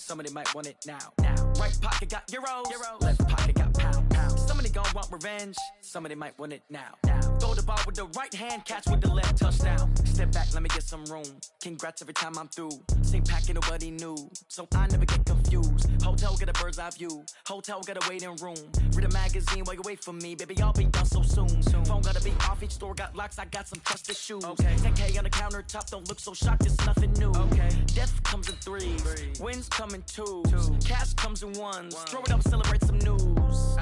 Somebody might want it now. Right pocket got euros. Left pocket got pound. Somebody gon' want revenge. Somebody might want it now. Throw the ball with the right hand, catch with the left, touchdown. Step back, let me get some room. Congrats every time I'm through. Same packet, nobody knew, so I never get confused. Hotel get a bird's eye view. Hotel got a waiting room. Read a magazine while you wait for me, baby. I'll be done so soon. Phone gotta be off. Each store got locks. I got some trusted shoes. 10K on the countertop. Don't look so shocked. It's nothing new. Death comes in threes. Wins come in twos. Cash comes in ones. Throw it up, celebrate some news.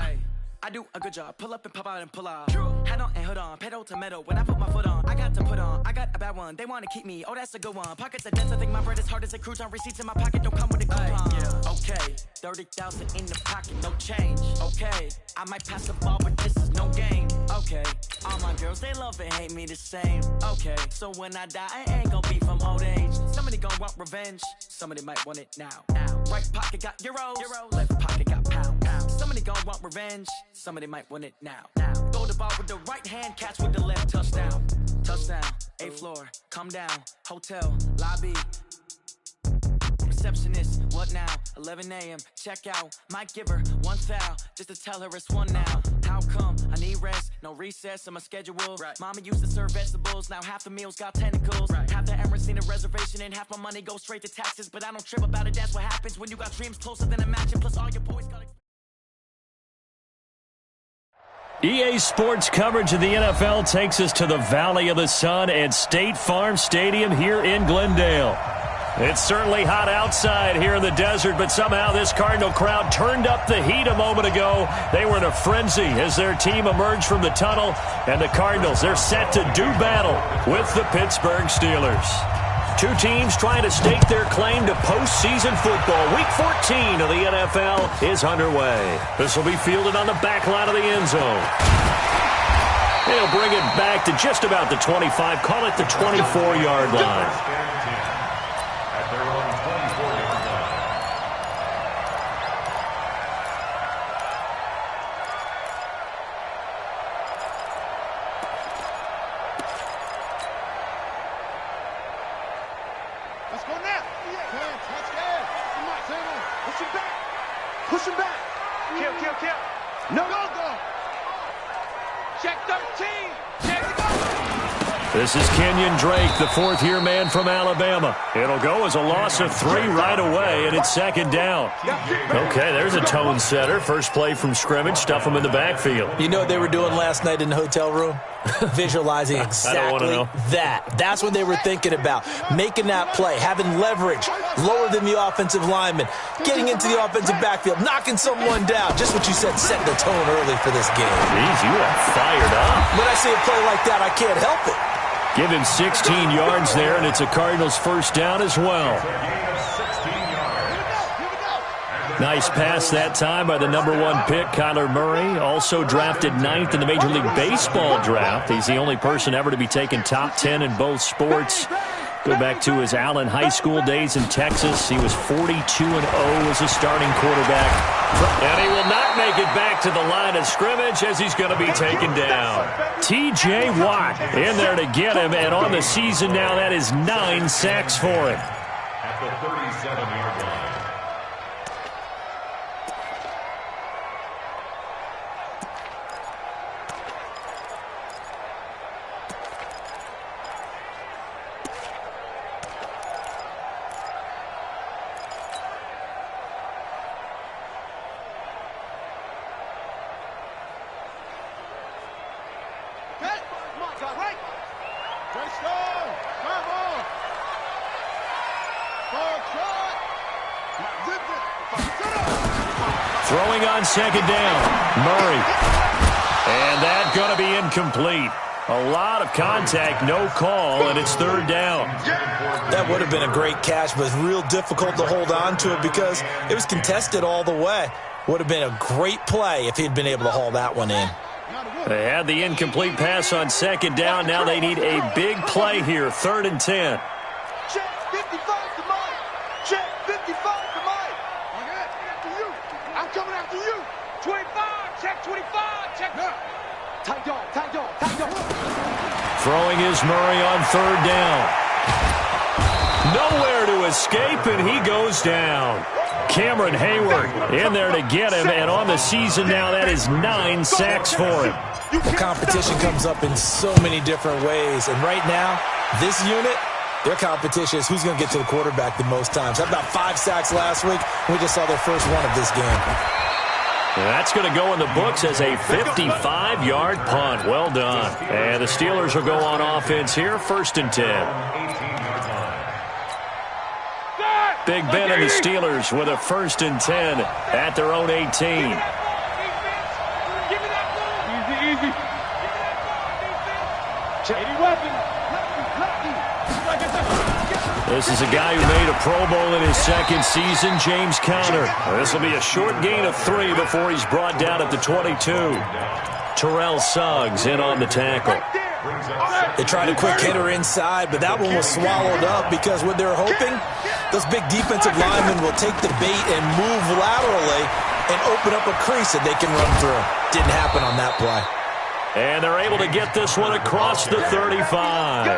I do a good job. Pull up and pop out and pull off. Hat on and hood on. Pedal to metal. When I put my foot on, I got to put on. I got a bad one. They want to keep me. Oh, that's a good one. Pockets are dense. I think my bread is hard as a crouton. Receipts in my pocket don't come with a coupon. Okay, 30,000 in the pocket, no change. Okay, I might pass the ball, but this is no game. Okay, all my girls, they love and hate me the same. Okay, so when I die, I ain't gonna be from old age. Somebody gonna want revenge. Somebody might want it now. Right pocket got euros. Left pocket got pound. Somebody gonna want revenge. Somebody might want it now. Throw the ball with the right hand, catch with the left, touchdown. Touchdown, 8th floor, come down. Hotel, lobby. Receptionist, what now? 11 a.m., check out. Might give her one foul, just to tell her it's one now. How come? I need rest, no recess in my schedule. Mama used to serve vegetables, now half the meals got tentacles. Half the Emirates need a reservation and half my money goes straight to taxes. But I don't trip about it, that's what happens when you got dreams closer than a mansion. Plus all your boys got... EA Sports coverage of the NFL takes us to the Valley of the Sun at State Farm Stadium here in Glendale. It's certainly hot outside here in the desert, but somehow this Cardinal crowd turned up the heat a moment ago. They were in a frenzy as their team emerged from the tunnel, and the Cardinals, they're set to do battle with the Pittsburgh Steelers. Two teams trying to stake their claim to postseason football. Week 14 of the NFL is underway. This will be fielded on the back line of the end zone. They'll bring it back to just about the 25, call it the 24-yard line. This is Kenyon Drake, the fourth-year man from Alabama. It'll go as a loss of 3 right away, and it's second down. Okay, there's a tone setter. First play from scrimmage, stuff them in the backfield. You know what they were doing last night in the hotel room? Visualizing exactly that. That's what they were thinking about. Making that play, having leverage, lower than the offensive lineman, getting into the offensive backfield, knocking someone down. Just what you said, setting the tone early for this game. Jeez, you are fired up. When I see a play like that, I can't help it. Give him 16 yards there, and it's a Cardinals first down as well. Nice pass that time by the number 1 pick, Kyler Murray. Also drafted 9th in the Major League Baseball draft. He's the only person ever to be taken top 10 in both sports. Go back to his Allen High School days in Texas. He was 42-0 as a starting quarterback. And he will not make it back to the line of scrimmage as he's going to be taken down. T.J. Watt in there to get him, and on the season now, that is 9 sacks for him. At the 37-yard line. Throwing on second down, Murray. And that's going to be incomplete. A lot of contact, no call, and it's third down. That would have been a great catch, but it's real difficult to hold on to it because it was contested all the way. Would have been a great play if he'd been able to haul that one in. They had the incomplete pass on second down. Now they need a big play here, 3rd and 10. Check 55 to Mike. Check 55 to Mike. I'm coming after you. 25. Check 25. Check. Tight dog. Tight dog. Tight dog. Throwing is Murray on 3rd down. Nowhere to escape, and he goes down. Cameron Hayward in there to get him, and on the season now, that is 9 sacks for him. The competition comes up in so many different ways, and right now, this unit, their competition is who's going to get to the quarterback the most times. How about 5 sacks last week? We just saw their first one of this game. That's going to go in the books as a 55-yard punt. Well done. And the Steelers will go on offense here, 1st and 10. Big Ben and the Steelers with a 1st and 10 at their own 18. Easy. This is a guy who made a Pro Bowl in his 2nd season, James Conner. This will be a short gain of 3 before he's brought down at the 22. Terrell Suggs in on the tackle. They tried a quick hitter inside, but that one was swallowed up because what they're hoping, those big defensive linemen will take the bait and move laterally and open up a crease that they can run through. Didn't happen on that play. And they're able to get this one across the 35.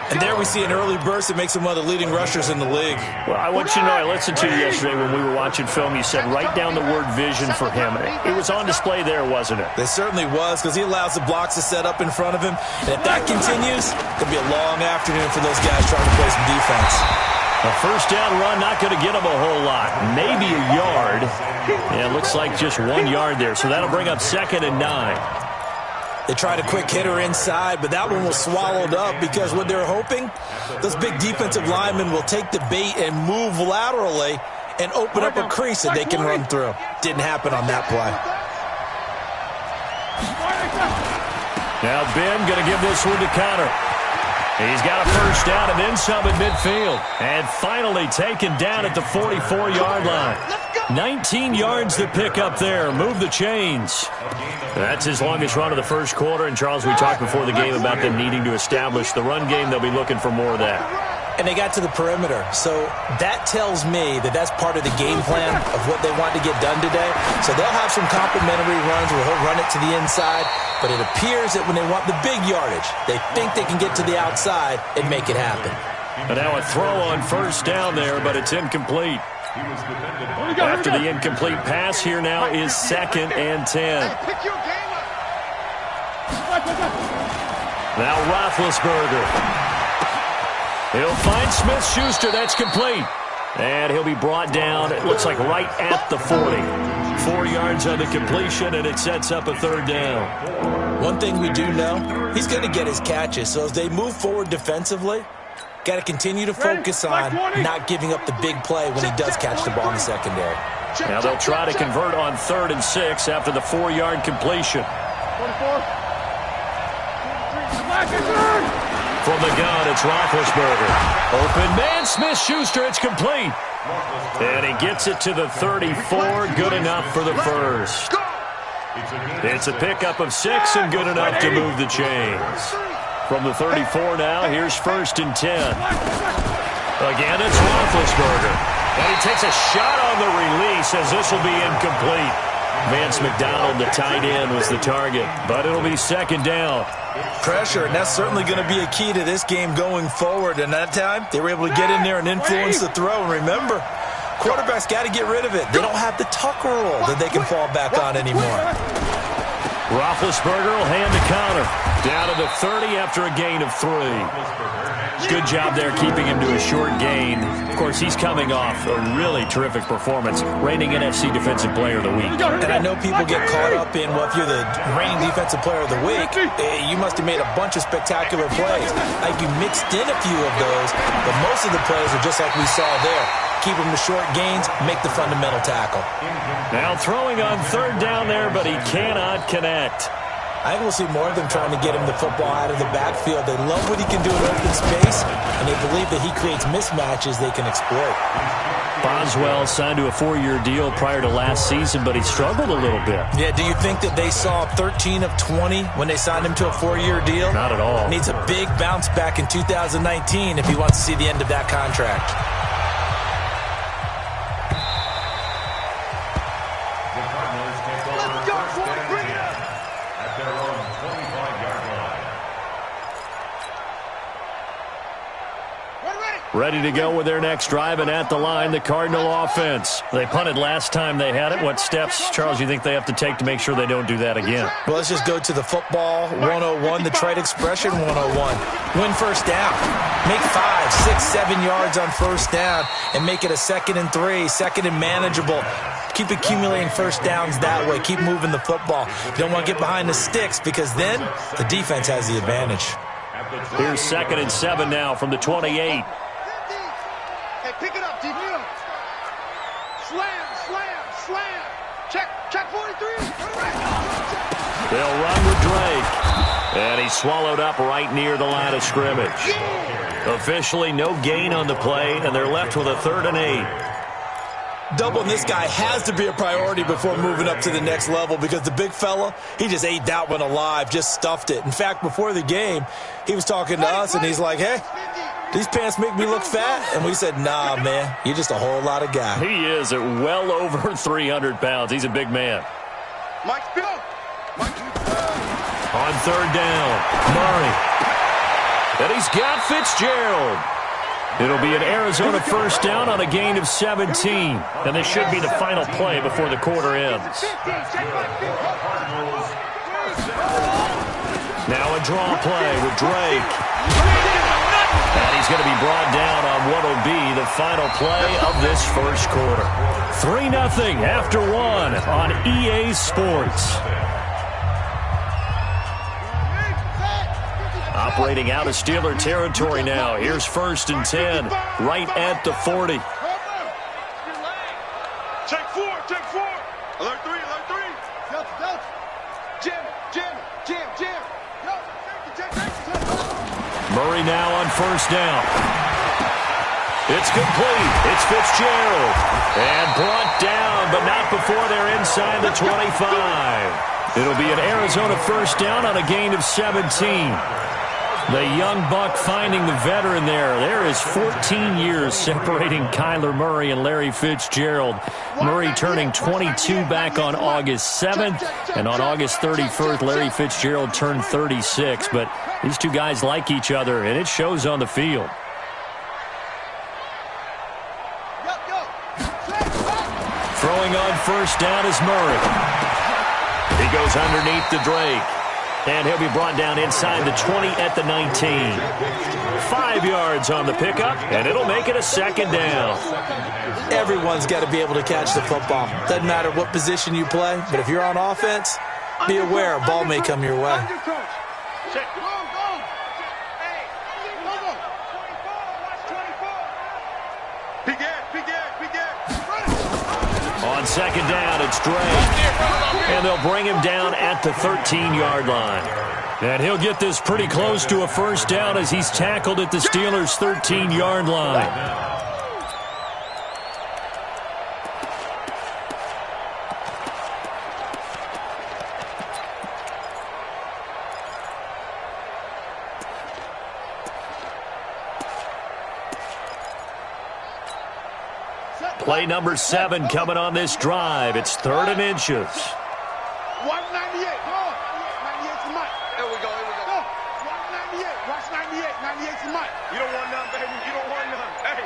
And there we see an early burst that makes him one of the leading rushers in the league. Well, I want you to know, I listened to you yesterday when we were watching film. You said write down the word vision for him. It was on display there, wasn't it? It certainly was, because he allows the blocks to set up in front of him. And if that continues, it could be a long afternoon for those guys trying to play some defense. A 1st down run, not going to get him a whole lot. Maybe a yard. Yeah, it looks like just 1 yard there. So that'll bring up 2nd and 9. They tried a quick hitter inside, but that one was swallowed up because what they're hoping, those big defensive linemen will take the bait and move laterally and open up a crease that they can run through. Didn't happen on that play. Now Ben going to give this one to Conner. He's got a 1st down and then some at midfield. And finally taken down at the 44-yard line. 19 yards to pick up there. Move the chains. That's his longest run of the 1st quarter. And, Charles, we talked before the game about them needing to establish the run game. They'll be looking for more of that. And they got to the perimeter. So that tells me that that's part of the game plan of what they want to get done today. So they'll have some complimentary runs where he'll run it to the inside. But it appears that when they want the big yardage, they think they can get to the outside and make it happen. And now a throw on 1st down there, but it's incomplete. After the incomplete pass, here now is 2nd and 10. Now Roethlisberger. He'll find Smith-Schuster. That's complete. And he'll be brought down, it looks like right at the 40. 4 yards on the completion, and it sets up a 3rd down. One thing we do know, he's going to get his catches. So as they move forward defensively, got to continue to focus on not giving up the big play when he does catch the ball in the secondary. Now they'll try to convert on 3rd and 6 after the 4-yard completion. From the gun, it's Roethlisberger. Open man, Smith-Schuster, it's complete. And he gets it to the 34, good enough for the 1st. It's a pickup of 6 and good enough to move the chains. From the 34 now, here's 1st and 10. Again, it's Roethlisberger. And he takes a shot on the release as this will be incomplete. Vance McDonald, the tight end, was the target, but it'll be 2nd down. Pressure, and that's certainly going to be a key to this game going forward. And that time, they were able to get in there and influence the throw. And remember, quarterbacks got to get rid of it. They don't have the Tucker rule that they can fall back on anymore. Roethlisberger will hand to Conner. Down to the 30 after a gain of 3. Good job there keeping him to a short gain. Of course, he's coming off a really terrific performance, reigning NFC Defensive Player of the Week. And I know people get caught up in, well, if you're the reigning Defensive Player of the Week, you must have made a bunch of spectacular plays. Like you mixed in a few of those, but most of the plays are just like we saw there. Keep them to short gains, make the fundamental tackle. Now throwing on 3rd down there, but he cannot connect. I think we'll see more of them trying to get him the football out of the backfield. They love what he can do in open space, and they believe that he creates mismatches they can exploit. Boswell signed to a 4-year deal prior to last season, but he struggled a little bit. Yeah, do you think that they saw 13 of 20 when they signed him to a 4-year deal? Not at all. Needs a big bounce back in 2019 if he wants to see the end of that contract. Ready? Ready to go with their next drive, and at the line, the Cardinal offense. They punted last time they had it. What steps, Charles, you think they have to take to make sure they don't do that again? Well, let's just go to the football 101, the trade expression 101. Win first down. Make 5, 6, 7 yards on first down and make it a 2nd and 3, 2nd and manageable. Keep accumulating first downs that way. Keep moving the football. You don't want to get behind the sticks because then the defense has the advantage. Here's 2nd and 7 now from the 28. Hey, pick it up, deep. Slam, slam, slam. Check 43. They'll run with Drake. And he's swallowed up right near the line of scrimmage. Officially no gain on the play, and they're left with a 3rd and 8. Doubling this guy has to be a priority before moving up to the next level because the big fella, he just ate that one alive, just stuffed it. In fact, before the game, he was talking to us, and he's like, hey, these pants make me look fat? And we said, nah, man, you're just a whole lot of guy. He is at well over 300 pounds. He's a big man. Mike, go. On 3rd down, Murray. And he's got Fitzgerald. It'll be an Arizona first down on a gain of 17. And this should be the final play before the quarter ends. Now a draw play with Drake. And he's going to be brought down on what will be the final play of this first quarter. 3-0 after 1 on EA Sports. Operating out of Steeler territory now. Here's 1st and 10, right at the 40. Check 4. Alert 3. Jim. Murray now on 1st down. It's complete. It's Fitzgerald. And brought down, but not before they're inside the 25. It'll be an Arizona first down on a gain of 17. The young buck finding the veteran there. There is 14 years separating Kyler Murray and Larry Fitzgerald. Murray turning 22 back on August 7th, and on August 31st, Larry Fitzgerald turned 36. But these two guys like each other, and it shows on the field. Throwing on first down is Murray. He goes underneath to Drake. And he'll be brought down inside the 20 at the 19. 5 yards on the pickup, and it'll make it a 2nd down. Everyone's got to be able to catch the football. Doesn't matter what position you play, but if you're on offense, be aware a ball may come your way. On 2nd down, it's Drake. And they'll bring him down at the 13-yard line. And he'll get this pretty close to a first down as he's tackled at the Steelers' 13-yard line. Play number 7 coming on this drive. It's 3rd and inches. 198. 98 to Mike. Here we go. 198. Watch 98. 98 to Mike. You don't want none, baby. You don't want none. Hey.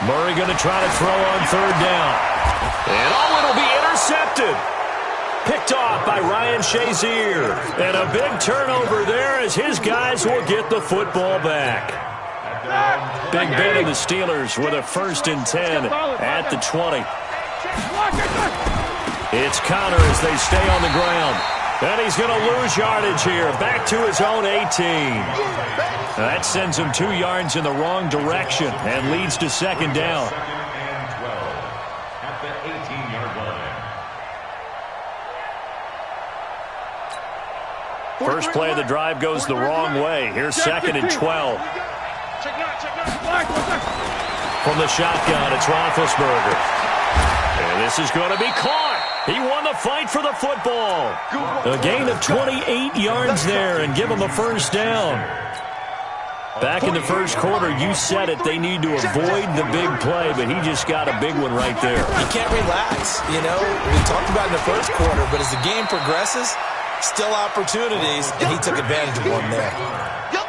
Murray going to try to throw on 3rd down. And it'll be intercepted. Picked off by Ryan Shazier. And a big turnover there as his guys will get the football back. Big Ben of the Steelers with a 1st and 10 at the 20. It's Connor as they stay on the ground. And he's going to lose yardage here. Back to his own 18. That sends him 2 yards in the wrong direction and leads to 2nd down. At the 18-yard line. First play of the drive goes the wrong way. Here's 2nd and 12. From the shotgun, it's Roethlisberger. And this is going to be caught. He won the fight for the football. A gain of 28 yards there and give him a first down. Back in the first quarter, you said it, they need to avoid the big play, but he just got a big one right there. You can't relax. You know, we talked about in the first quarter, but as the game progresses, still opportunities, and he took advantage of one there.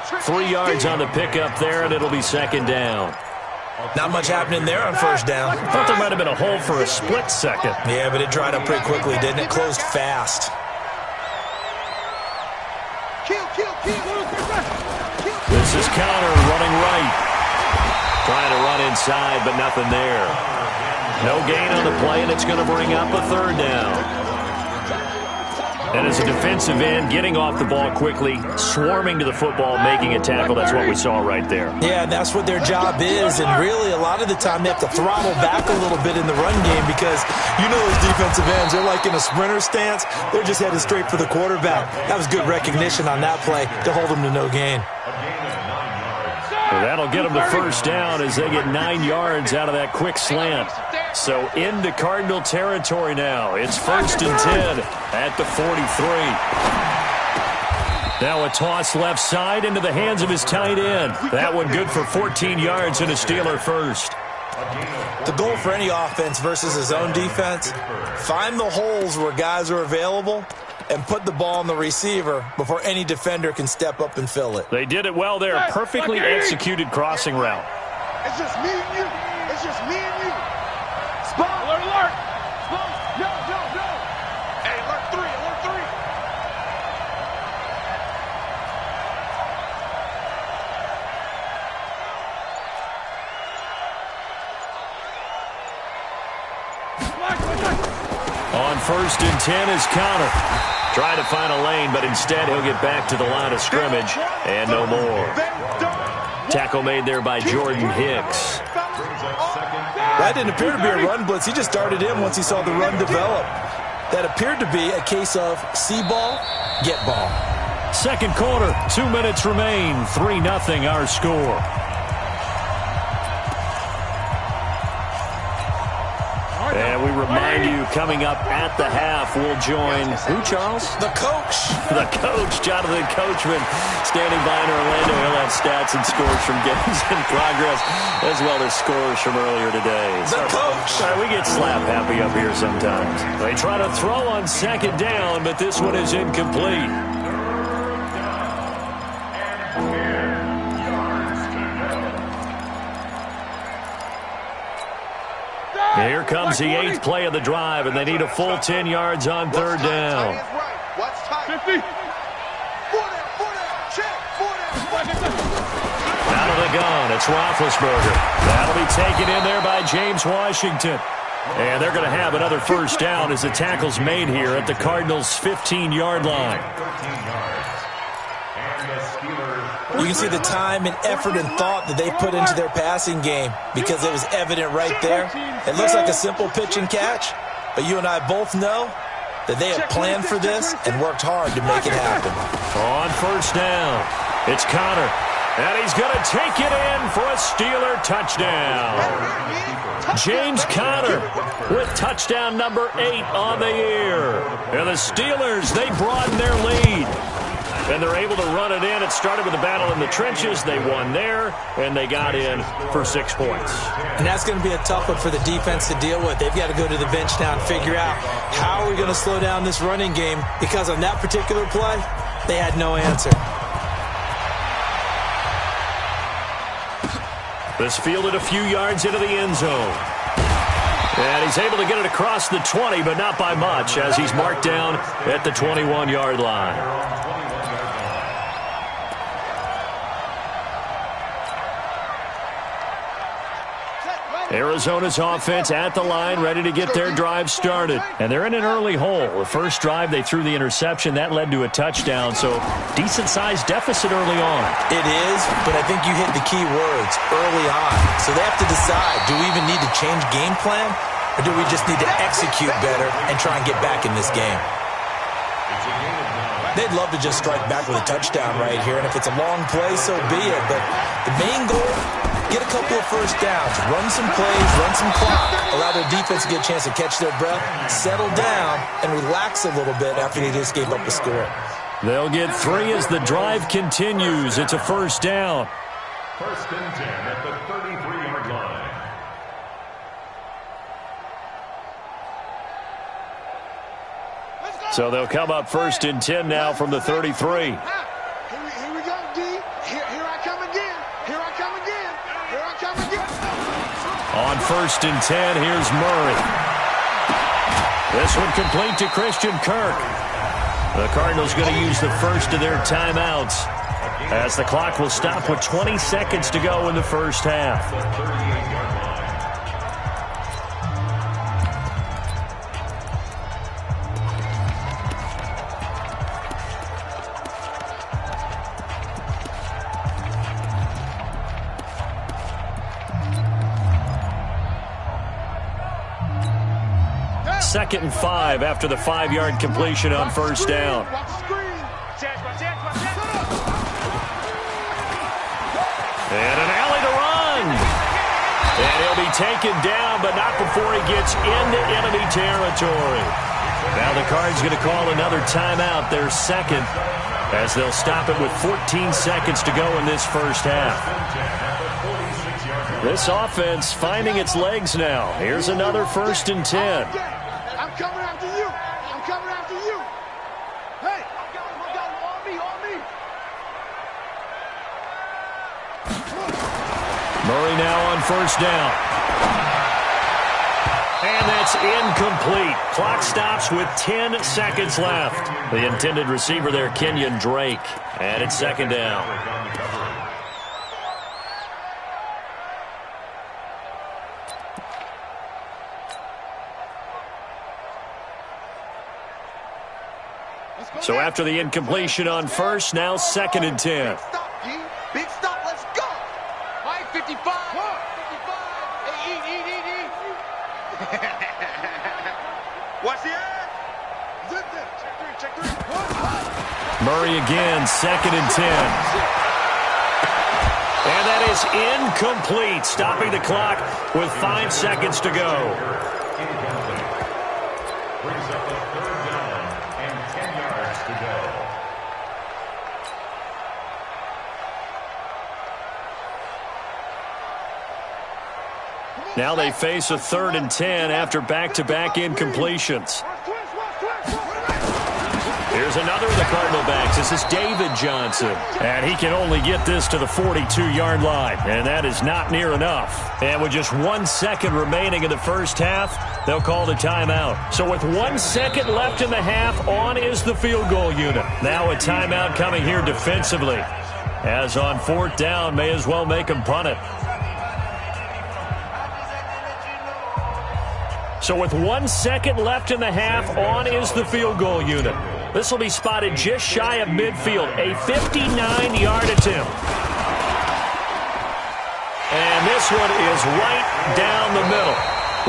3 yards on the pickup there, and it'll be second down. Not much happening there on first down. I thought there might have been a hole for a split second. Yeah, but it dried up pretty quickly, didn't it? Closed fast. This is Connor running right. Trying to run inside, but nothing there. No gain on the play, and it's going to bring up a third down. And as a defensive end, getting off the ball quickly, swarming to the football, making a tackle, that's what we saw right there. Yeah, that's what their job is, and really a lot of the time they have to throttle back a little bit in the run game because you know those defensive ends, they're like in a sprinter stance. They're just headed straight for the quarterback. That was good recognition on that play to hold them to no gain. Well, that'll get them the first down as they get 9 yards out of that quick slant. So into Cardinal territory now. It's 1st and 10 at the 43. Now a toss left side into the hands of his tight end. That one good for 14 yards and a Steeler first. The goal for any offense versus his own defense, find the holes where guys are available and put the ball on the receiver before any defender can step up and fill it. They did it well there. Perfectly executed crossing route. It's just me and you. It's just me and you. Spot. Alert, alert. Spot. No, no, no. Hey, alert 3, alert 3. On 1st and 10 is Connor. Trying to find a lane, but instead he'll get back to the line of scrimmage and no more. Tackle made there by Jordan Hicks. That didn't appear to be a run blitz. He just darted in once he saw the run develop. That appeared to be a case of see ball, get ball. Second quarter, 2 minutes remain. 3-0 our score. And we remind you, coming up at the half, we'll join, who, Charles? The coach. The coach, Jonathan Coachman, standing by in Orlando. He'll have stats and scores from games in progress, as well as scores from earlier today. The coach. Sorry, we get slap happy up here sometimes. They try to throw on second down, but this one is incomplete. Here comes the 8th play of the drive, and they need a full 10 yards on third down. What's tight? 50. Out of the gun, it's Roethlisberger. That'll be taken in there by James Washington. And they're going to have another first down as the tackle's made here at the Cardinals' 15-yard line. You can see the time and effort and thought that they put into their passing game because it was evident right there. It looks like a simple pitch and catch, but you and I both know that they have planned for this and worked hard to make it happen. On first down, it's Connor, and he's going to take it in for a Steeler touchdown. James Conner with touchdown number 8 on the year. And the Steelers, they broaden their lead. And they're able to run it in. It started with a battle in the trenches. They won there, and they got in for 6 points. And that's going to be a tough one for the defense to deal with. They've got to go to the bench now and figure out how are we going to slow down this running game, because on that particular play, they had no answer. This fielded a few yards into the end zone. And he's able to get it across the 20, but not by much, as he's marked down at the 21-yard line. Arizona's offense at the line, ready to get their drive started. And they're in an early hole. The first drive, they threw the interception. That led to a touchdown, so decent-sized deficit early on. It is, but I think you hit the key words, early on. So they have to decide, do we even need to change game plan, or do we just need to execute better and try and get back in this game? They'd love to just strike back with a touchdown right here, and if it's a long play, so be it. But the main goal, get a couple of first downs, run some plays, run some clock, allow their defense to get a chance to catch their breath, settle down, and relax a little bit after they just gave up a score. They'll get 3 as the drive continues. It's a first down. 1st and 10 at the 33-yard line. So they'll come up 1st and 10 now from the 33. Here we go, D. Here On 1st and 10, here's Murray. This one complete to Christian Kirk. The Cardinals going to use the first of their timeouts as the clock will stop with 20 seconds to go in the first half. Second and 5 after the 5-yard completion on first down. And an alley to run. And he'll be taken down, but not before he gets into enemy territory. Now the Cards going to call another timeout, their second, as they'll stop it with 14 seconds to go in this first half. This offense finding its legs now. Here's another 1st and 10. I'm coming after you. I'm coming after you. Hey, I got him on me, on me. Murray now on first down. And that's incomplete. Clock stops with 10 seconds left. The intended receiver there, Kenyon Drake. And it's second down. So after the incompletion on first, now 2nd and 10. Big stop, let's go. All right, 55. 55. Hey, eat. Watch the air. Zip them. Check three. Murray again, 2nd and 10. And that is incomplete, stopping the clock with 5 seconds to go. Brings up the 3rd down and 10 yards to go. Now they face a 3rd and 10 after back-to-back incompletions. Here's another of the Cardinal backs. This is David Johnson. And he can only get this to the 42-yard line. And that is not near enough. And with just 1 second remaining in the first half, they'll call the timeout. So with 1 second left in the half, on is the field goal unit. Now a timeout coming here defensively. As on 4th down, may as well make them punt it. So with 1 second left in the half, on is the field goal unit. This will be spotted just shy of midfield, a 59-yard attempt. And this one is right down the middle.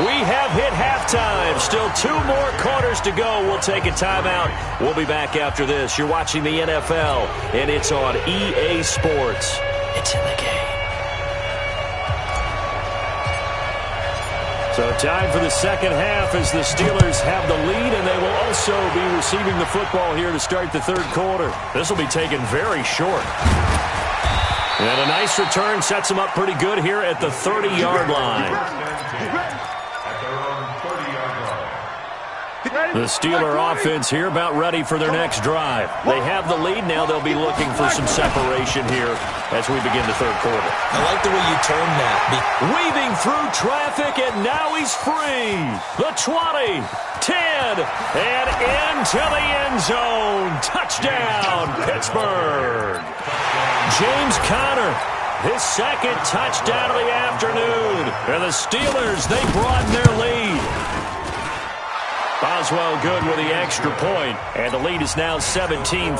We have hit halftime. Still 2 more quarters to go. We'll take a timeout. We'll be back after this. You're watching the NFL, and it's on EA Sports. It's in the game. So time for the second half as the Steelers have the lead, and they will also be receiving the football here to start the 3rd quarter. This will be taken very short. And a nice return sets them up pretty good here at the 30-yard line. The Steeler offense here about ready for their next drive. They have the lead now. They'll be looking for some separation here as we begin the 3rd quarter. I like the way you term that. Weaving through traffic, and now he's free. The 20, 10, and into the end zone. Touchdown, Pittsburgh. James Conner, his 2nd touchdown of the afternoon. And the Steelers, they broaden their lead. Boswell good with the extra point, and the lead is now 17-3.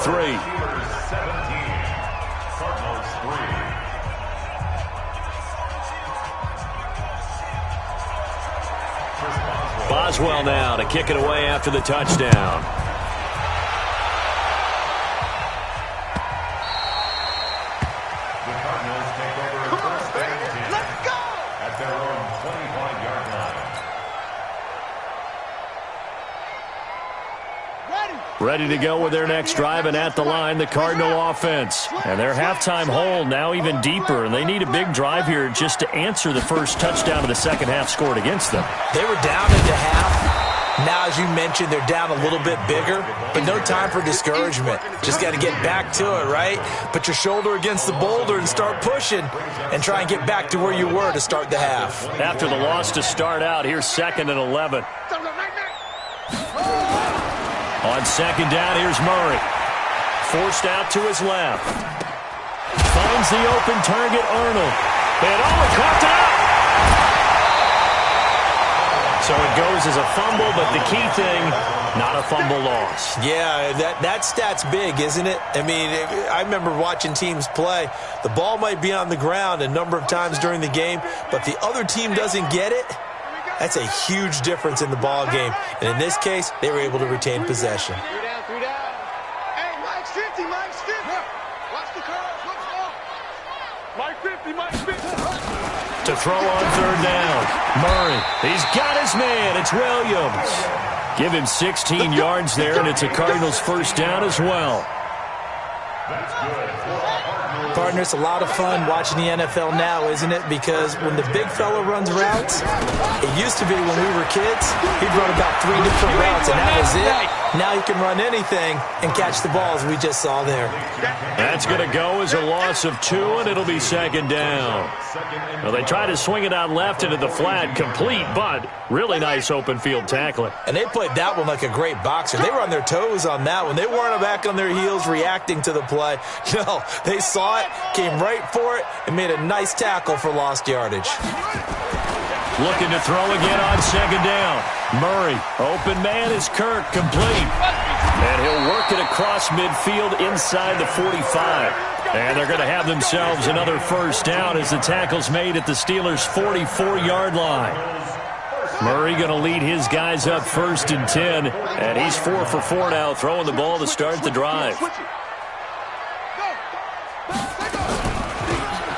Boswell now to kick it away after the touchdown. The Cardinals take over 1st and 10. Let's go. At their own 25-yard line. Ready to go with their next drive, and at the line, the Cardinal offense. And their halftime hole now even deeper, and they need a big drive here just to answer the first touchdown of the second half scored against them. They were down into half. Now, as you mentioned, they're down a little bit bigger, but no time for discouragement. Just got to get back to it, right? Put your shoulder against the boulder and start pushing and try and get back to where you were to start the half. After the loss to start out, here's 2nd and 11. On 2nd down, here's Murray. Forced out to his left. Finds the open target, Arnold. And caught out! So it goes as a fumble, but the key thing, not a fumble loss. Yeah, that stat's big, isn't it? I mean, I remember watching teams play. The ball might be on the ground a number of times during the game, but the other team doesn't get it. That's a huge difference in the ball game. And in this case, they were able to retain possession. 3 down. Hey, Mike's 50, Mike's 50. Watch the curve, watch the Mike 50, Mike's 50. To throw on 3rd down. Murray, he's got his man. It's Williams. Give him 16 yards there, and it's a Cardinals 1st down as well. Partner, it's a lot of fun watching the NFL now, isn't it? Because when the big fella runs routes, it used to be when we were kids, he'd run about 3 different routes, and that was it. Now he can run anything and catch the balls we just saw there. That's going to go as a loss of 2, and it'll be 2nd down. Well, they try to swing it out left into the flat, complete, but really nice open field tackling. And they played that one like a great boxer. They were on their toes on that one. They weren't back on their heels reacting to the play. No, they saw it, came right for it, and made a nice tackle for lost yardage. Looking to throw again on 2nd down. Murray, open man is Kirk, complete. And he'll work it across midfield inside the 45. And they're going to have themselves another 1st down as the tackle's made at the Steelers' 44-yard line. Murray going to lead his guys up 1st and 10. And he's 4 for 4 now, throwing the ball to start the drive.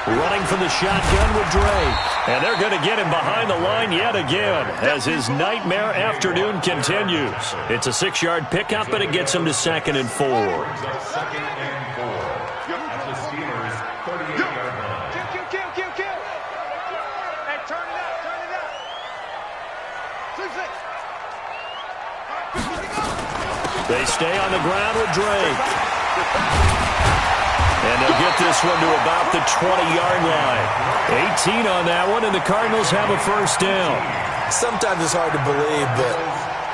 Running from the shotgun with Drake. And they're going to get him behind the line yet again as his nightmare afternoon continues. It's a 6-yard pickup, and it gets him to 2nd and 4. 2nd and 4 at the Steelers' 38-yard line. Kill. Hey, turn it up. 6. They stay on the ground with Drake. And they'll get this one to about the 20-yard line. 18 on that one, and the Cardinals have a 1st down. Sometimes it's hard to believe, but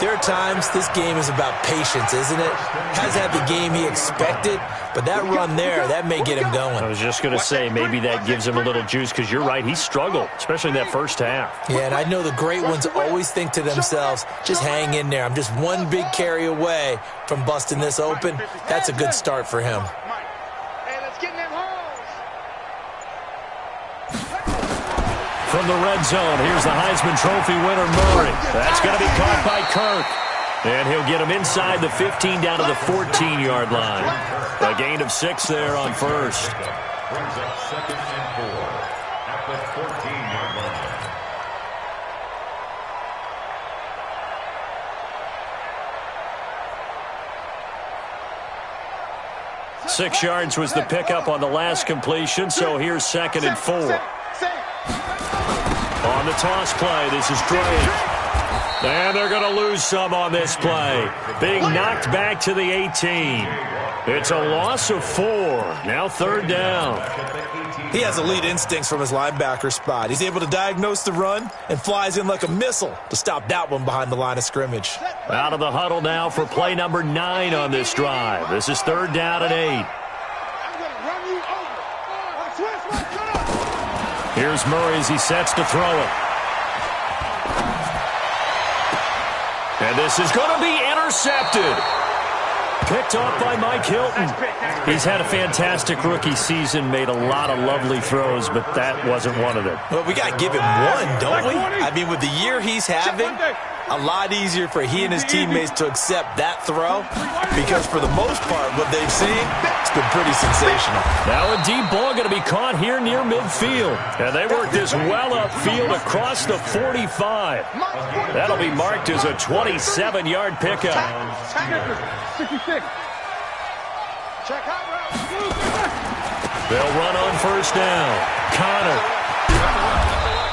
there are times this game is about patience, isn't it? Hasn't had the game he expected, but that run there, that may get him going. I was just going to say, maybe that gives him a little juice, because you're right, he struggled, especially in that 1st half. Yeah, and I know the great ones always think to themselves, just hang in there. I'm just one big carry away from busting this open. That's a good start for him. From the red zone, here's the Heisman Trophy winner, Murray. That's going to be caught by Kirk. And he'll get him inside the 15 down to the 14-yard line. A gain of 6 there on 1st. Brings up 2nd and 4 at the 14-yard line. 6 yards was the pickup on the last completion, so here's 2nd and 4. On the toss play, this is Drake. And they're going to lose some on this play. Being knocked back to the 18. It's a loss of 4. Now 3rd down. He has elite instincts from his linebacker spot. He's able to diagnose the run and flies in like a missile to stop that one behind the line of scrimmage. Out of the huddle now for play number 9 on this drive. This is 3rd down and 8. Here's Murray as he sets to throw it. And this is going to be intercepted. Picked off by Mike Hilton. He's had a fantastic rookie season, made a lot of lovely throws, but that wasn't one of them. Well, we got to give him one, don't we? I mean, with the year he's having, a lot easier for he and his teammates to accept that throw because for the most part, what they've seen, it's been pretty sensational. Now a deep ball going to be caught here near midfield. And they work this well upfield across the 45. That'll be marked as a 27-yard pickup. 66. They'll run on 1st down. Connor.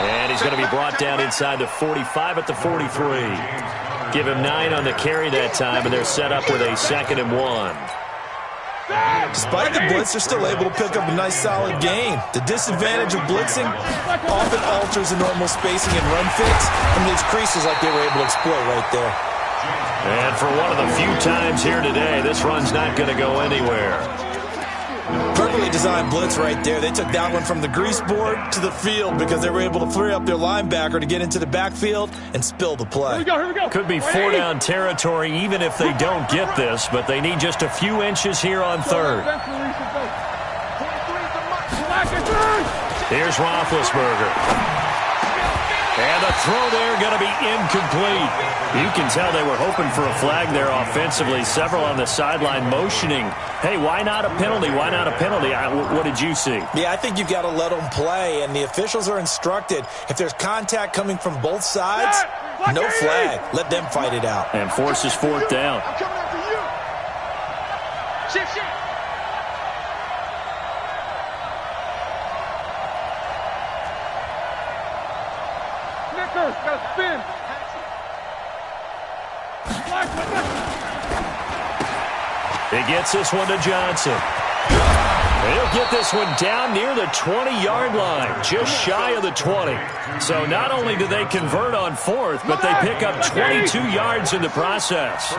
And he's going to be brought down inside the 45 at the 43. Give him 9 on the carry that time, and they're set up with a 2nd and 1. Despite the blitz, they're still able to pick up a nice, solid gain. The disadvantage of blitzing often alters the normal spacing and run fits, and these creases like they were able to exploit right there. And for one of the few times here today, this run's not going to go anywhere. Perfectly designed blitz right there. They took that one from the grease board to the field because they were able to free up their linebacker to get into the backfield and spill the play. Here we go. Could be 4-down territory even if they don't get this, but they need just a few inches here on 3rd. Here's Roethlisberger. And the throw there going to be incomplete. You can tell they were hoping for a flag there offensively. Several on the sideline motioning, hey, why not a penalty? Why not a penalty? What did you see? Yeah, I think you've got to let them play, and the officials are instructed. If there's contact coming from both sides, no flag. Let them fight it out. And forces 4th down. I'm coming after you. Shift. Snickers, gotta spin. He gets this one to Johnson. He'll get this one down near the 20-yard line, just shy of the 20. So not only do they convert on 4th, but they pick up 22 yards in the process.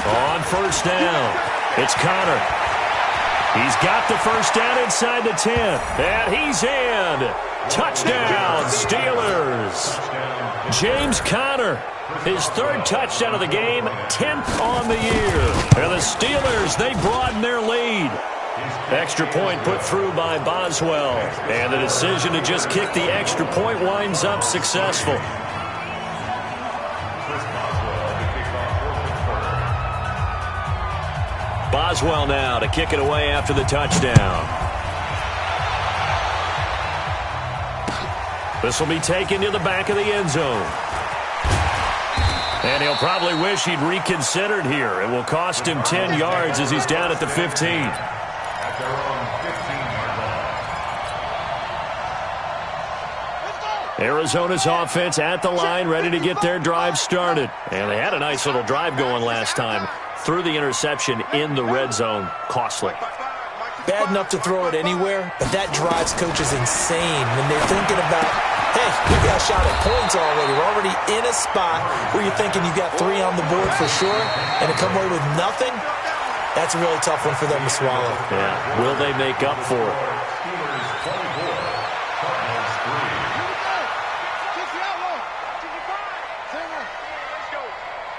On 1st down, it's Connor. He's got the 1st down inside the 10, and he's in. Touchdown, Steelers. James Conner, his 3rd touchdown of the game, 10th on the year. And the Steelers, they broaden their lead. Extra point put through by Boswell. And the decision to just kick the extra point winds up successful. Boswell now to kick it away after the touchdown. This will be taken to the back of the end zone. And he'll probably wish he'd reconsidered here. It will cost him 10 yards as he's down at the 15. Arizona's offense at the line, ready to get their drive started. And they had a nice little drive going last time. Threw the interception in the red zone. Costly. Bad enough to throw it anywhere, but that drives coaches insane when they're thinking about, hey, we got a shot at points already. We're already in a spot where you're thinking you got 3 on the board for sure, and to come away with nothing, that's a really tough one for them to swallow. Yeah, will they make up for it?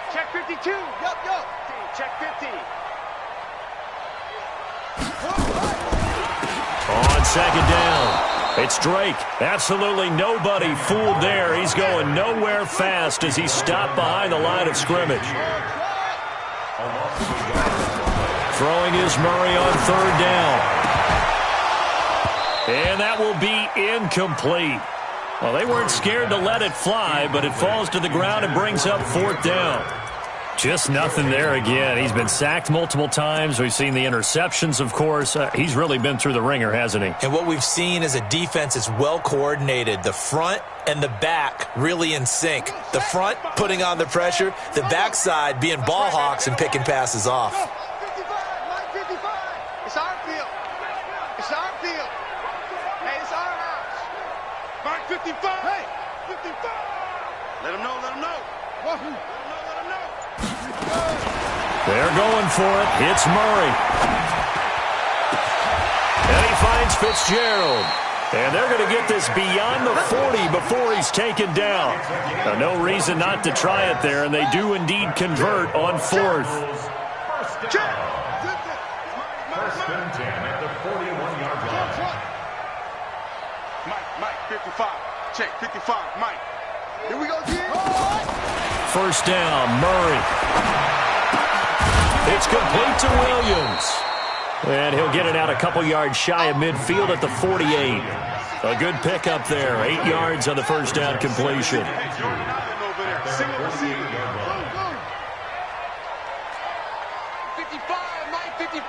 Check 52. Yup. Check 50. On 2nd down, it's Drake. Absolutely nobody fooled there. He's going nowhere fast as he's stopped behind the line of scrimmage. Throwing is Murray on 3rd down. And that will be incomplete. Well, they weren't scared to let it fly, but it falls to the ground and brings up 4th down. Just nothing there again. He's been sacked multiple times. We've seen the interceptions, of course. He's really been through the ringer, hasn't he? And what we've seen is a defense that's well coordinated. The front and the back really in sync. The front putting on the pressure, the backside being ball hawks and picking passes off. 55, Mike 55. It's our field. It's our field. Hey, it's our house. Mike 55. Hey, 55. Let him know. They're going for it. It's Murray. And he finds Fitzgerald. And they're going to get this beyond the 40 before he's taken down. Now, no reason not to try it there, and they do indeed convert on 4th. First and 10 at the 41-yard line. Mike, 55. Check, 55, Mike. Here we go, again. 1st down, Murray. It's complete to Williams. And he'll get it out a couple yards shy of midfield at the 48. A good pickup there. 8 yards on the 1st down completion. 55, Mike, 55.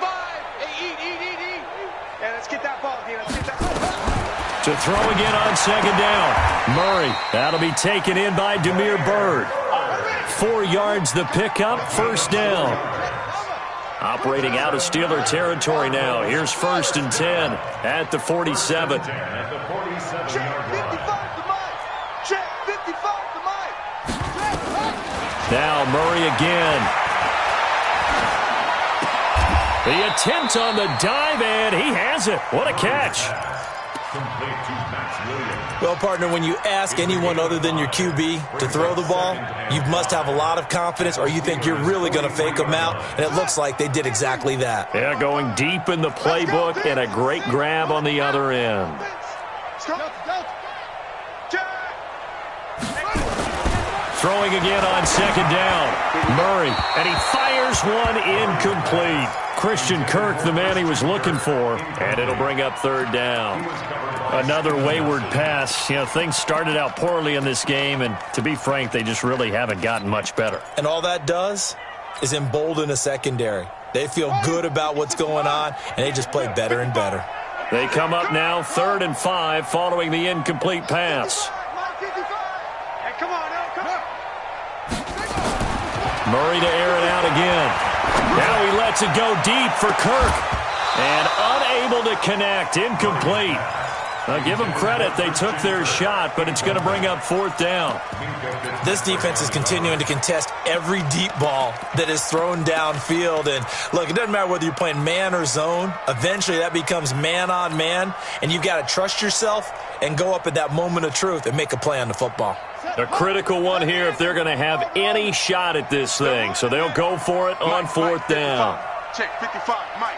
Hey, eat. Yeah, let's get that ball, D. Let's get that ball. To throw again on second down. Murray. That'll be taken in by Demir Bird. 4 yards the pickup, first down. Operating out of Steeler territory now. Here's 1st and 10 at the 47. At the 47-yard line. Check 55 to Mike. Now Murray again. The attempt on the dive, and he has it. What a catch. Complete to Max Williams. Well, partner, when you ask anyone other than your QB to throw the ball, you must have a lot of confidence, or you think you're really going to fake them out, and it looks like they did exactly that. Yeah, going deep in the playbook, and a great grab on the other end. Throwing again on second down. Murray, and he fires one incomplete. Christian Kirk, the man he was looking for, and it'll bring up 3rd down. Another wayward pass. You know, things started out poorly in this game, and to be frank, they just really haven't gotten much better. And all that does is embolden a secondary. They feel good about what's going on, and they just play better and better. They come up now 3rd and 5 following the incomplete pass. Murray to air it out again. Now he lets it go deep for Kirk. And unable to connect. Incomplete. Now give them credit. They took their shot, but it's going to bring up 4th down. This defense is continuing to contest every deep ball that is thrown downfield. And look, it doesn't matter whether you're playing man or zone. Eventually that becomes man on man. And you've got to trust yourself and go up at that moment of truth and make a play on the football. A critical one here if they're going to have any shot at this thing. So they'll go for it on 4th down. Check 55, Mike.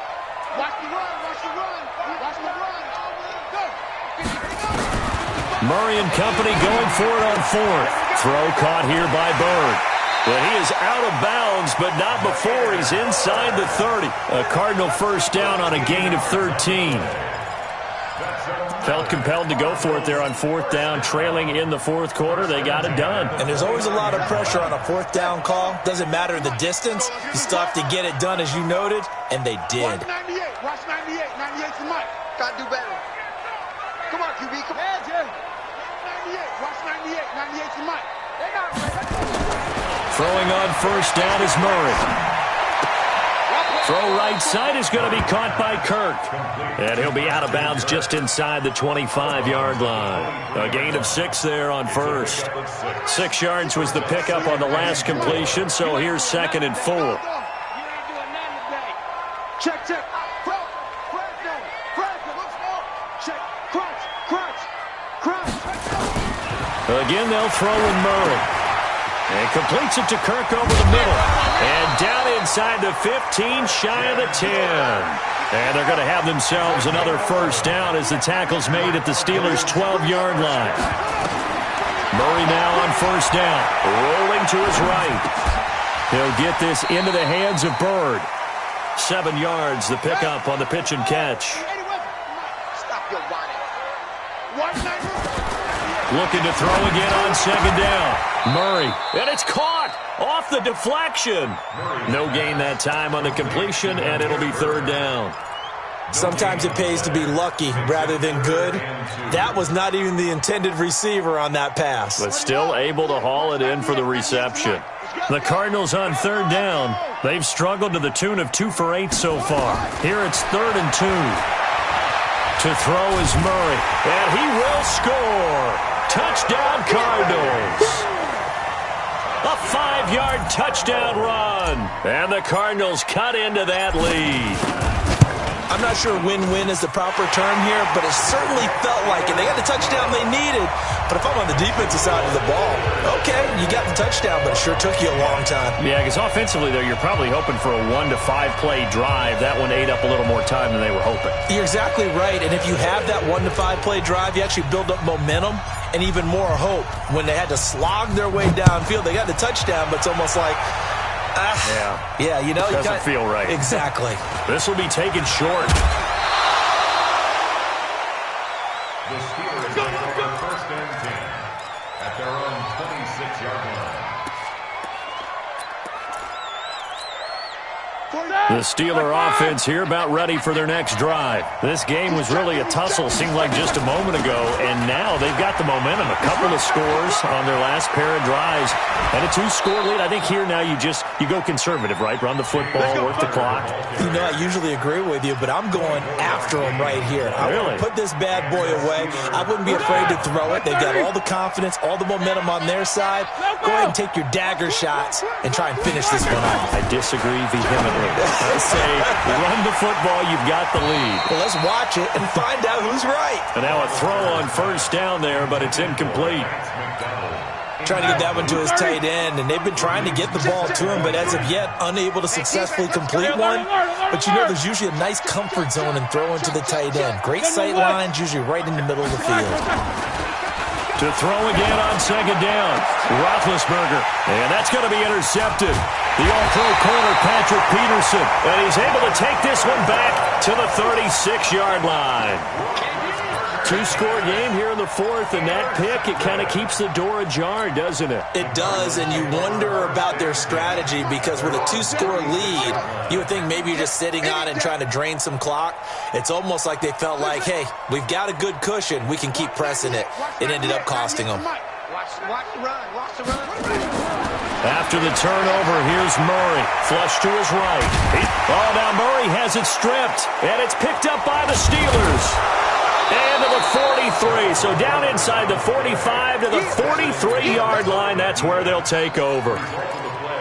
Watch the run, watch the run, watch the run. Go. Murray and company going for it on 4th. Throw caught here by Bird. But he is out of bounds, but not before he's inside the 30. A Cardinal first down on a gain of 13. Felt compelled to go for it there on 4th down, trailing in the 4th quarter. They got it done. And there's always a lot of pressure on a 4th down call. Doesn't matter the distance. You still have to get it done, as you noted, and they did. Watch 98, watch 98. 98 to Mike. Gotta do better. Come on, QB, come on. 98, watch 98. 98 to Mike. Throwing on first down is Murray. Throw right side is going to be caught by Kirk. And he'll be out of bounds just inside the 25-yard line. A gain of 6 there on first. 6 yards was the pickup on the last completion, so here's 2nd and 4. Check, check. Check, crunch. Again, they'll throw in Murray. And completes it to Kirk over the middle. And down inside the 15, shy of the 10. And they're going to have themselves another first down as the tackle's made at the Steelers' 12-yard line. Murray now on first down, rolling to his right. He'll get this into the hands of Bird. 7 yards, the pickup on the pitch and catch. Stop your whining. Looking to throw again on second down. Murray, and it's caught off the deflection. No gain that time on the completion, and it'll be 3rd down. Sometimes it pays to be lucky rather than good. That was not even the intended receiver on that pass. But still able to haul it in for the reception. The Cardinals on 3rd down. They've struggled to the tune of 2 for 8 so far. Here it's 3rd and 2. To throw is Murray, and he will score. Touchdown Cardinals. A 5-yard touchdown run. And the Cardinals cut into that lead. I'm not sure win-win is the proper term here, but it certainly felt like it. They got the touchdown they needed, but if I'm on the defensive side of the ball, okay, you got the touchdown, but it sure took you a long time. Yeah, because offensively, though, you're probably hoping for a 1 to 5 play drive. That one ate up a little more time than they were hoping. You're exactly right, and if you have that 1 to 5 play drive, you actually build up momentum and even more hope. When they had to slog their way downfield, they got the touchdown, but it's almost like, yeah, you know, doesn't feel right. Exactly. This will be taken short. The Steelers take over 1st and 10 at their own 26-yard line. The Steeler offense here about ready for their next drive. This game was really a tussle, seemed like just a moment ago, and now they've got the momentum. A couple of scores on their last pair of drives, and a 2-score lead. I think here now you go conservative, right? Run the football, work the clock. You know, I usually agree with you, but I'm going after them right here. I want to put this bad boy away. I wouldn't be afraid to throw it. They've got all the confidence, all the momentum on their side. Go ahead and take your dagger shots and try and finish this one off. I disagree vehemently. I say run the football, you've got the lead. Well, let's watch it and find out who's right. And now a throw on first down there, but it's incomplete. Trying to get that one to his tight end, and they've been trying to get the ball to him, but as of yet, unable to successfully complete one. But you know, there's usually a nice comfort zone in throwing to the tight end. Great sight lines, usually right in the middle of the field. To throw again on second down, Roethlisberger, and that's going to be intercepted. The all-pro corner, Patrick Peterson, and he's able to take this one back to the 36-yard line. 2-score game here in the fourth, and that pick, it kind of keeps the door ajar, doesn't it? It does, and you wonder about their strategy because with a 2-score lead, you would think maybe you're just sitting on and trying to drain some clock. It's almost like they felt like, hey, we've got a good cushion. We can keep pressing it. It ended up costing them. Watch the run. Watch the run. After the turnover, here's Murray. Flush to his right. Now Murray has it stripped, and it's picked up by the Steelers. And to the 43, so down inside the 45 to the 43-yard line. That's where they'll take over.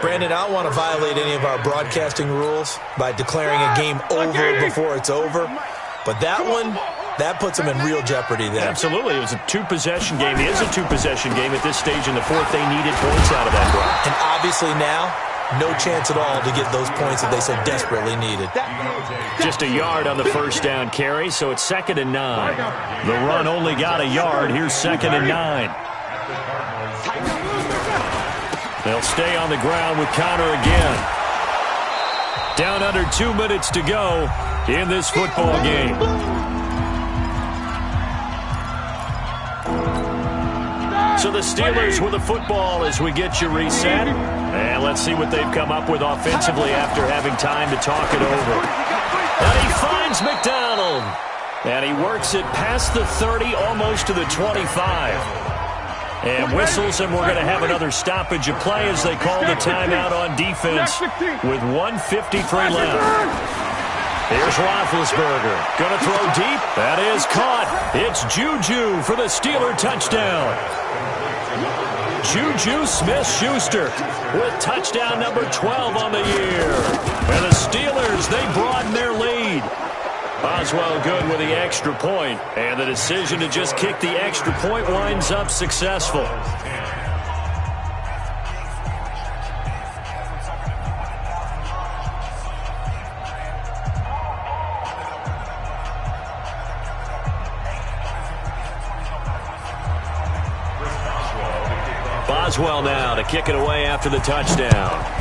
Brandon, I don't want to violate any of our broadcasting rules by declaring a game over before it's over. But that one, that puts them in real jeopardy there. Absolutely. It was a 2-possession game. It is a 2-possession game at this stage in the fourth. They needed points out of that drive. And obviously now, no chance at all to get those points that they so desperately needed. Just a yard on the first down carry, so it's 2nd and 9. The run only got a yard. Here's 2nd and 9. They'll stay on the ground with Connor again. Down under 2 minutes to go in this football game. So the Steelers with the football as we get you reset. And let's see what they've come up with offensively after having time to talk it over. And he finds McDonald. And he works it past the 30, almost to the 25. And whistles, and we're going to have another stoppage of play as they call the timeout on defense with 1:53 left. Here's Roethlisberger. Going to throw deep. That is caught. It's Juju for the Steeler touchdown. Juju Smith-Schuster with touchdown number 12 on the year. And the Steelers, they broaden their lead. Boswell good with the extra point, and the decision to just kick the extra point winds up successful. Boswell now to kick it away after the touchdown.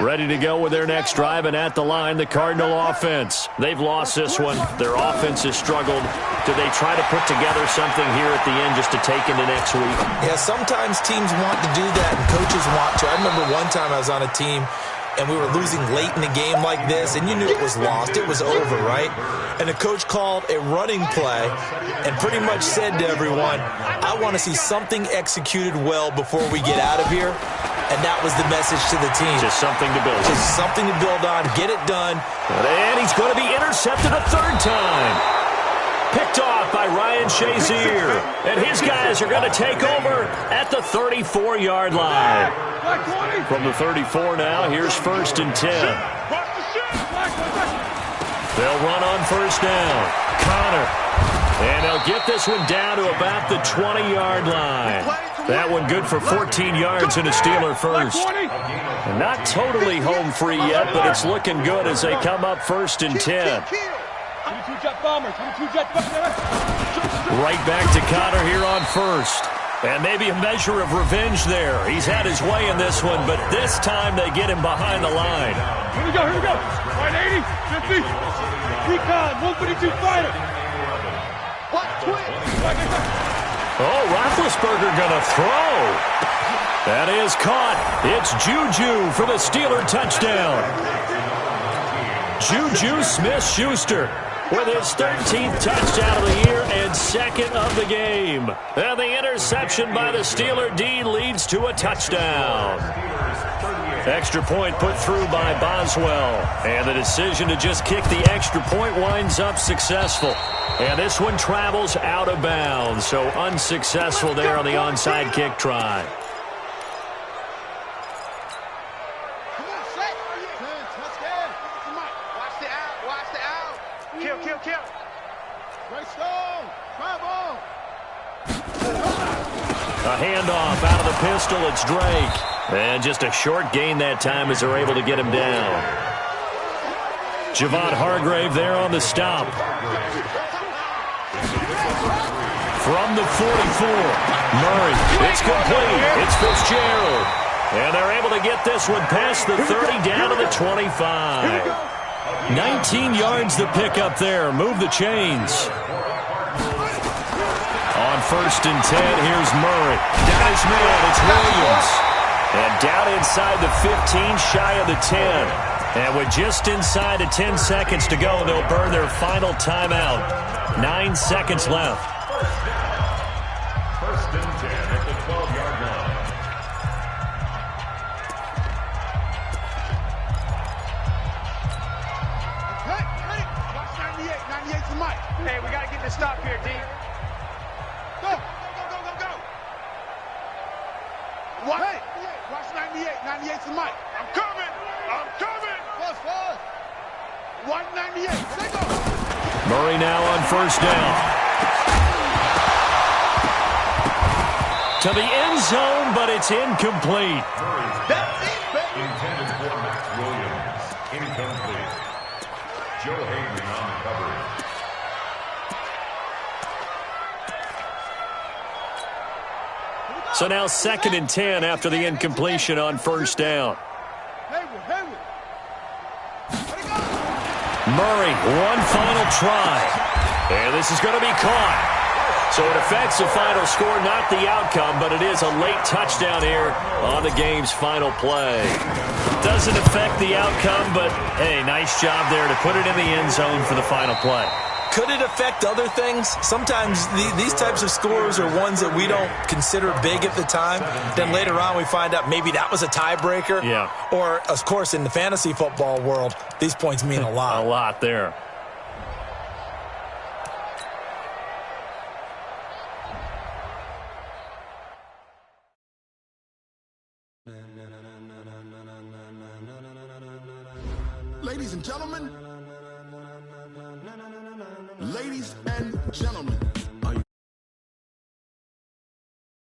Ready to go with their next drive, and at the line, the Cardinal offense. They've lost this one. Their offense has struggled. Do they try to put together something here at the end just to take into next week? Yeah, sometimes teams want to do that, and coaches want to. I remember one time I was on a team, and we were losing late in the game like this, and you knew it was lost. It was over, right? And the coach called a running play and pretty much said to everyone, I want to see something executed well before we get out of here. And that was the message to the team. Just something to build on. Just something to build on. Get it done. And he's going to be intercepted a third time. Picked off by Ryan Shazier. And his guys are going to take over at the 34-yard line. From the 34 now, here's 1st and 10. They'll run on first down. Connor. And they'll get this one down to about the 20-yard line. That one good for 14 yards and a Steeler first. Not totally home free yet, but it's looking good as they come up 1st and 10. Right back to Connor here on 1st. And maybe a measure of revenge there. He's had his way in this one, but this time they get him behind the line. Here we go, here we go. 180, 50. Recon, 152 fighter. Watch twin. Oh, Roethlisberger gonna throw. That is caught. It's Juju for the Steeler touchdown. Juju Smith-Schuster with his 13th touchdown of the year and 2nd of the game. And the interception by the Steeler D leads to a touchdown. Extra point put through by Boswell. And the decision to just kick the extra point winds up successful. And this one travels out of bounds. So unsuccessful there on the onside kick try. A handoff out of the pistol. It's Drake. And just a short gain that time as they're able to get him down. Javon Hargrave there on the stop. From the 44. Murray. It's complete. It's Fitzgerald. And they're able to get this one past the 30 down to the 25. 19 yards the pick up there. Move the chains. On 1st and 10, here's Murray. Down his man, it's Williams. And down inside the 15, shy of the 10. And with just inside of 10 seconds to go, they'll burn their final timeout. 9 seconds left. 1st and 10 at the 12-yard line. Watch 98. 98 to Mike. Hey, we got to get this stop here, D. Go, go, go, go, go, go. What? Hey, watch 98. 98 to Mike. I'm coming. I'm coming. Plus 198. Let go. Murray now on 1st down. To the end zone, but it's incomplete. That's it, baby. Intended for Max Williams. Incomplete. Joe Hayden on the coverage. So now 2nd and 10 after the incompletion on 1st down. Murray, one final try. And this is going to be caught. So it affects the final score, not the outcome, but it is a late touchdown here on the game's final play. Doesn't affect the outcome, but, hey, nice job there to put it in the end zone for the final play. Could it affect other things? Sometimes these types of scores are ones that we don't consider big at the time. Then later on we find out maybe that was a tiebreaker. Yeah. Or, of course, in the fantasy football world, these points mean a lot. A lot there. Ladies and gentlemen. Ladies and gentlemen.